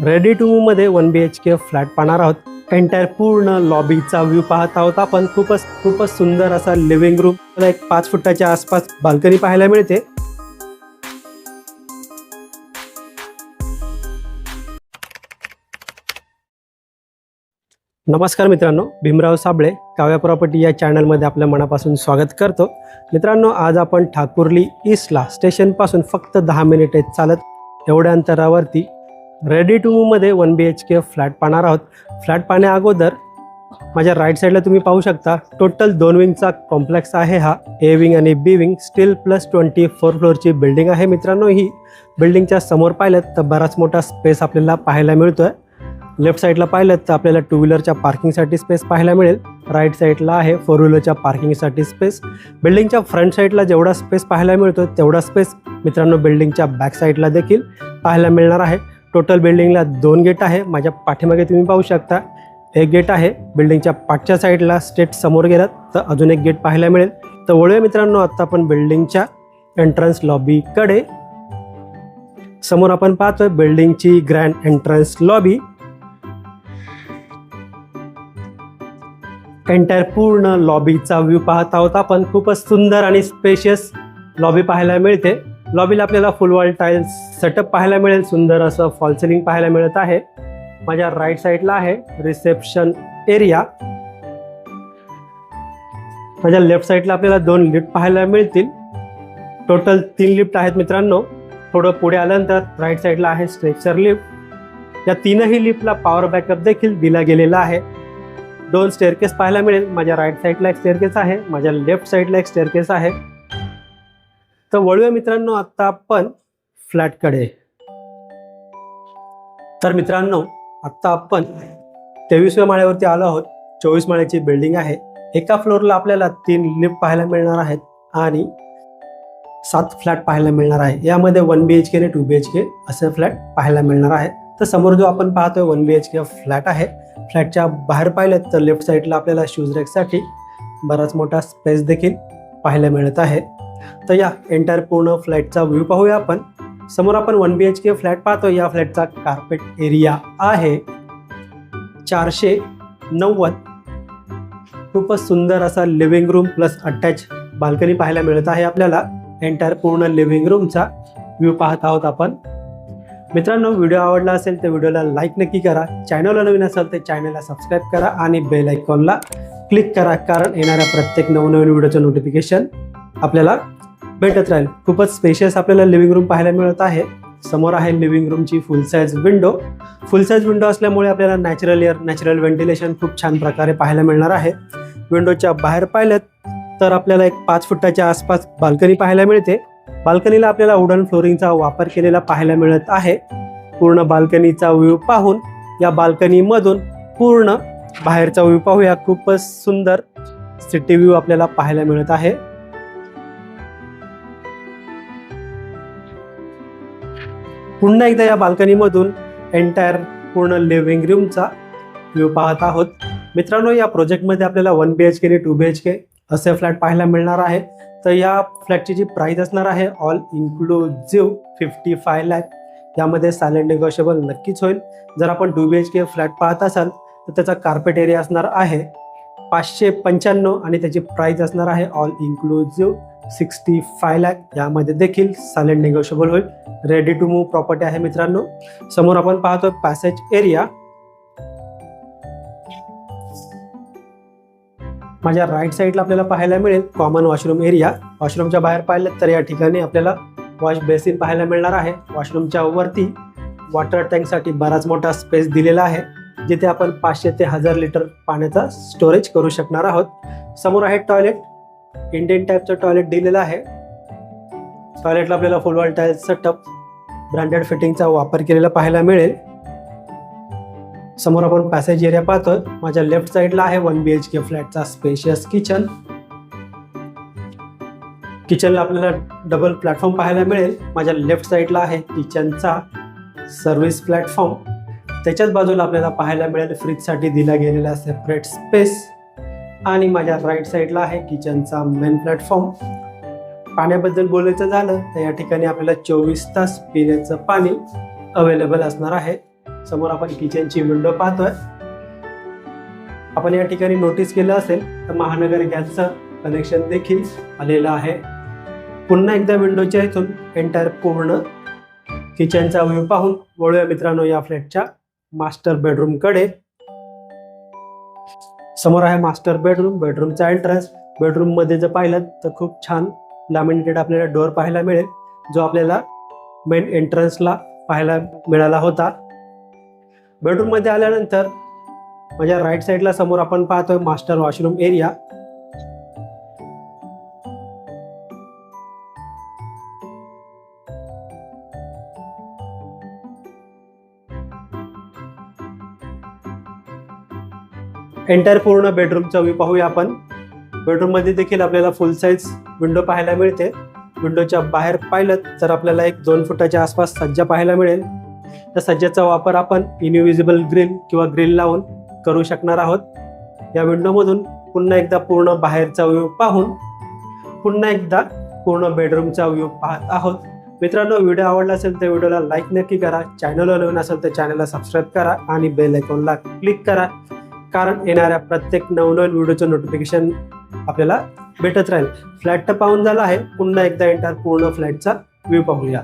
Ready to move मध्ये 1 BHK flat पाहणार आहोत. एंटायर पूर्ण लॉबीचा व्ह्यू पाहत आहोत आपण. खूपच सुंदर असा लिव्हिंग रूम. मला एक 5 फुटाच्या आसपास बाल्कनी पाहायला मिळते. नमस्कार मित्रांनो, भीमराव साबळे काव्या प्रॉपर्टी या चॅनलमध्ये आपल्या मनापासून स्वागत करतो. मित्रांनो, आज आपण ठाकुर्ली ईस्टला स्टेशनपासून फक्त 10 मिनिटे चालत एवढ्या अंतरावरती रेडी टू मूवमध्ये 1 BHK फ्लॅट पाहणार आहोत. फ्लॅट पाहण्या अगोदर माझ्या राईट साईडला तुम्ही पाहू शकता टोटल 2 विंगचा कॉम्प्लेक्स आहे. हा ए विंग आणि बी विंग स्टील प्लस 24 फ्लोअरची बिल्डिंग आहे. मित्रांनो, ही बिल्डिंगच्या समोर पाहिलं तर बराच मोठा स्पेस आपल्याला पाहायला मिळतोय. लेफ्ट साईडला पाहिलं तर आपल्याला 2 व्हीलरच्या पार्किंगसाठी स्पेस पाहायला मिळेल. राईट साईडला आहे 4 व्हीलरच्या पार्किंगसाठी स्पेस. बिल्डिंगच्या फ्रंट साईडला जेवढा स्पेस पाहायला मिळतो तेवढा स्पेस मित्रांनो बिल्डिंगच्या बॅक साईडला देखील पाहायला मिळणार आहे. टोटल बिल्डिंगला 2 गेट आहे. माझ्या पाठीमागे तुम्ही पाहू शकता एक गेट आहे. बिल्डिंगच्या पाठच्या साईडला स्टेट समोर गेलात तर अजून एक गेट पाहायला मिळेल. तर वळूया मित्रांनो आता आपण बिल्डिंगच्या एंट्रन्स लॉबीकडे. समोर आपण पाहतोय बिल्डिंगची ग्रँड एंट्रन्स लॉबी. एंटायर पूर्ण लॉबीचा व्ह्यू पाहत आहोत आपण. खूपच सुंदर आणि स्पेशियस लॉबी पाहायला मिळते. लॉबीला आपल्याला फुल वॉल टाईल्स सेटअप पाहायला मिळेल. सुंदर असं फॉल सिलिंग पाहायला मिळत आहे. माझ्या राईट साईडला आहे रिसेप्शन एरिया. माझ्या लेफ्ट साईडला आपल्याला 2 लिफ्ट पाहायला मिळतील. टोटल 3 लिफ्ट आहेत मित्रांनो. थोडं पुढे आल्यानंतर राईट साईडला आहे स्ट्रेचर लिफ्ट. या 3ही लिफ्टला पॉवर बॅकअप देखील दिला गेलेला आहे. 2 स्टेअरकेस पाहायला मिळेल. माझ्या राईट साईडला एक स्टेअरकेस आहे. माझ्या लेफ्ट साईडला एक स्टेअरकेस आहे. तर वळूया मित्रांनो आता आपण फ्लॅटकडे. तर मित्रांनो, आता आपण 23व्या माळ्यावरती आलो आहोत. 24 माळ्याची बिल्डिंग आहे. एका फ्लोअरला आपल्याला 3 लिफ्ट पाहायला मिळणार आहेत आणि 7 फ्लॅट पाहायला मिळणार आहे. यामध्ये 1 BHK आणि 2 BHK असे फ्लॅट पाहायला मिळणार आहे. तर समोर जो आपण पाहतोय 1 BHK फ्लॅट आहे. फ्लॅटच्या बाहेर पाहिलं तर लेफ्ट साईडला आपल्याला शूज रॅकसाठी बराच मोठा स्पेस देखील पाहायला मिळत आहे. तर या एंटायर पूर्ण फ्लॅटचा व्ह्यू पाहूया आपण. समोर आपण 1 BHK फ्लॅट पाहतो. या फ्लॅटचा कार्पेट एरिया आहे 490. खूपच सुंदर असा living room plus attach balcony पाहायला मिळत आहे आपल्याला. एंटायर पूर्ण लिव्हिंग रूमचा व्ह्यू पाहत आहोत आपण. मित्रांनो, व्हिडिओ आवडला असेल तर व्हिडिओला लाईक नक्की करा. चॅनलला नवीन असेल तर चॅनलला सबस्क्राईब करा आणि बेल आयकॉनला क्लिक करा, कारण येणाऱ्या प्रत्येक नवनवीन व्हिडिओचं नोटिफिकेशन आपल्याला भेटत राहील. खूपच स्पेशियस आपल्याला लिव्हिंग रूम पाहायला मिळत आहे. समोर आहे लिव्हिंग रूमची फुल साईज विंडो. फुल साईज विंडो असल्यामुळे आपल्याला नॅचरल एअर, नॅचरल व्हेंटिलेशन खूप छान प्रकारे पाहायला मिळणार आहे. विंडोच्या बाहेर पाहिलं तर आपल्याला एक 5 फुटाच्या आसपास बाल्कनी पाहायला मिळते. बाल्कनीला आपल्याला वुडन फ्लोरिंगचा वापर केलेला पाहायला मिळत आहे. पूर्ण बाल्कनीचा व्ह्यू पाहून या बाल्कनीमधून पूर्ण बाहेरचा व्ह्यू पाहूया. खूपच सुंदर सिटी व्ह्यू आपल्याला पाहायला मिळत आहे. पुन्हा एकदा या बाल्कनीमधून एंटायर पूर्ण लिव्हिंग रूमचा व्ह्यू पाहत आहोत. मित्रांनो, या प्रोजेक्टमध्ये आपल्याला 1 BHK आणि 2 BHK असे फ्लॅट पाहायला मिळणार आहे. तर या फ्लॅटची जी प्राइस असणार आहे ऑल इन्क्लुझिव्ह 55 लाख. यामध्ये सायलेंट नेगोशिएबल नक्कीच होईल. जर आपण 2 BHK फ्लॅट पाहत असाल तर त्याचा कार्पेट एरिया असणार आहे 595 आणि त्याची प्राइस असणार आहे ऑल इन्क्लुझिव्ह 65 लाख. यामध्ये देखील सायलेंट नेगोशिएबल होईल. रेडी टू मूव प्रॉपर्टी आहे मित्रांनो. समोर आपण पाहतो पॅसेज एरिया. माझ्या राईट साईडला आपल्याला पाहायला मिळेल कॉमन वॉशरूम एरिया. वॉशरूमच्या बाहेर पाहिलं तर या ठिकाणी आपल्याला वॉश बेसिन पाहायला मिळणार आहे. वॉशरूमच्या वरती वॉटर टँकसाठी बराच मोठा स्पेस दिलेला आहे, जिथे आपण 500 ते 1000 लिटर पाण्याचा स्टोरेज करू शकणार आहोत. समोर आहे टॉयलेट. इंडियन टाईपचं टॉयलेट दिलेलं आहे. टॉयलेटला आपल्याला full wall tiles setup branded फिटिंगचा वापर केलेला पाहायला मिळेल. समोर आपण पॅसेज एरिया पाहतोय. माझ्या लेफ्ट साईडला आहे 1 BHK फ्लॅटचा स्पेशियस किचन. किचनला आपल्याला डबल प्लॅटफॉर्म पाहायला मिळेल. माझ्या लेफ्ट साईडला आहे किचनचा सर्व्हिस प्लॅटफॉर्म. त्याच्याच बाजूला आपल्याला पाहायला मिळेल फ्रीजसाठी दिला गेलेला सेपरेट स्पेस. आणि माझ्या राईट साईडला आहे किचनचा मेन प्लॅटफॉर्म. पाण्याबद्दल बोलायचं झालं तर या ठिकाणी आपल्याला 24 तास पिण्याचं पाणी अवेलेबल असणार आहे. समोर आपण किचनची विंडो पाहतोय. आपण या ठिकाणी नोटीस केलं असेल तर महानगर गॅसचं कनेक्शन देखील आलेलं आहे. पुन्हा एकदा विंडोच्या इथून एंटायर पूर्ण किचनचा व्ह्यू पाहून वळूया मित्रांनो या फ्लॅटच्या मास्टर बेडरूम कडे. समोर आहे मास्टर बेडरूम. बेडरूमचा एंट्रन्स. बेडरूम मध्ये जर पाहिलं तर खूप छान लॅमिनेटेड आपल्याला डोअर पाहायला मिळेल, जो आपल्याला मेन एंट्रन्सला पाहायला मिळाला होता. बेडरूम मध्ये आल्यानंतर माझ्या राईट साईडला समोर आपण पाहतोय मास्टर वॉशरूम एरिया. एंटायर पूर्ण बेडरूमचा व्ह्यू पाहूया आपण. बेडरूम मध्ये देखील आपल्याला फुल साईज विंडो पाहायला मिळते. विंडोच्या बाहेर पाहिलं तर आपल्याला एक 2 फुटाच्या आसपास सज्जा पाहायला मिळेल. त्या सज्जाचा वापर आपण इनविजिबल ग्रिल किंवा ग्रिल लावून करू शकणार आहोत. या विंडोमधून पुन्हा एकदा पूर्ण बाहेरचा व्ह्यू पाहून पुन्हा एकदा पूर्ण बेडरूमचा व्ह्यू पाहत आहोत. मित्रांनो, व्हिडिओ आवडला असेल तर व्हिडिओला लाईक नक्की करा. चॅनलला नवीन असेल तर चॅनलला सबस्क्राईब करा आणि बेल आयकॉनला क्लिक करा, कारण येणाऱ्या प्रत्येक नवनवीन व्हिडिओचं नोटिफिकेशन आपल्याला भेटत राहील. फ्लॅट तर पाहून झाला आहे. पुन्हा एकदा एंटायर पूर्ण फ्लॅटचा व्ह्यू पाहूया.